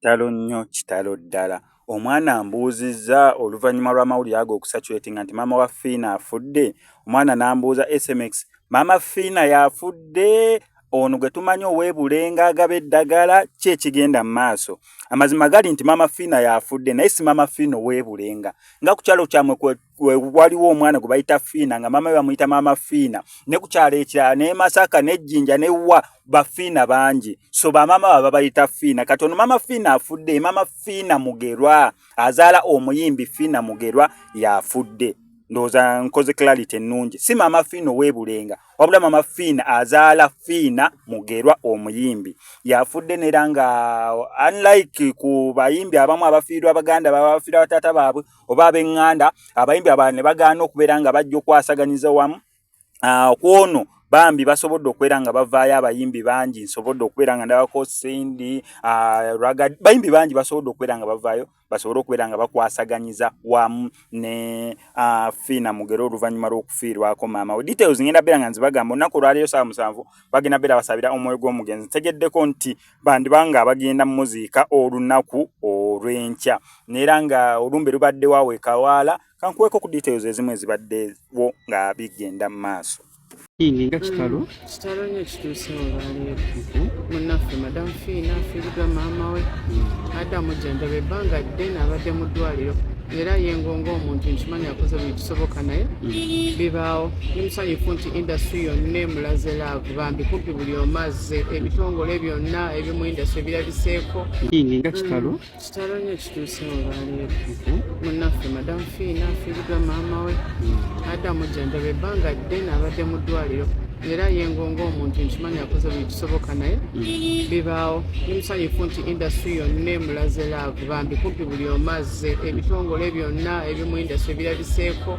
Kitalo nnyo, kitalo ddala. Omwana mbuuzizza oluvannyuma lw'amawulire ago okusatulatinga nti maama wa Fiina afudde. Omwana n'ambuuza SMS, maama Fiina yafudde? Ono gwe tumanyi ow'ebulenga agaba eddagala, ki ekigenda mu maaso? Amazima gali nti maama Fiina yafudde naye si maama Fiina ow'ebulenga. Nga ku kyalo kyammwe waliwo omwana gwe bayita Fiina nga maama we bamuyita maama Fiina, ne ku kyalo ekirala ne Masaka ne Jjinja ne wa bafiina bangi, so bamaama baba bayita Fiina. Kati ono maama Fiina afudde, maama Fiina Mugerwa azaala omuyimbi Fiina Mugerwa yafudde. Ndowooza nkoze clarity ennungi, si maama Fiina ow'ebulenga wabula maama Fiina azaala Fiina Mugerwa omuyimbi yafudde. Nera nga unlike ku bayimbi abamu abafiirwa Abaganda babafiirwa bataata baabwe oba ab'eŋŋanda, abayimbi abalala ne bagaana okubeera nga bajja okwasaganyiza wamu. Kwono bambi basobodde okubeera nga bavaayo abayimbi bangi, nsobodde okubeera nga ndabako Cindy, bayimbi bangi basobodde okubeera nga bavaayo basobodde okubeera nga bakwasaganyiza wamu ne Fiina Mugerwa oluvannyuma lw'okufiirwako maama we. Details ngenda beera nga nzibagamba olunaku olwaleero saa 7 bagenda beera basabira omwoyo gw'omugenzi. Ntegeddeko nti bandibanga bagenda muziika olunaku olw'enkya, neera nga olumbe lubaddewo awo ekawaala. Kankuweko ku details ezimu ezibaddewo nga bigenda mu maaso. Nga kitalo nnyo kituuse olwaleero. Munnaffe Madamu Fiina afiiriddwa maama we adde amujjanjaba ebbanga ddene, abadde mu ddwaliro era yengonga omuntu nkimanyi akoze buli kisoboka naye bibaawo. Nimusanyufu nti indasitule yonna emulaze laavu, bambi kumpi buli omu azze, ebitongole byonna ebimu indasitule birabiseeko. Nga kitalo Nnyo kituuse olwaleero. Munnaffe Madamu Fiina afiiriddwa maama we adde amujjanjaba ebbanga ddene, abadde mu ddwaliro era yengonga omuntu nkimanyi akoze buli kisoboka naye bibaawo. Nimusanyufu nti indasitule yonna emulaze laavu, bambi kumpi buli omu azze, ebitongole byonna ebimu indasitule birabiseeko.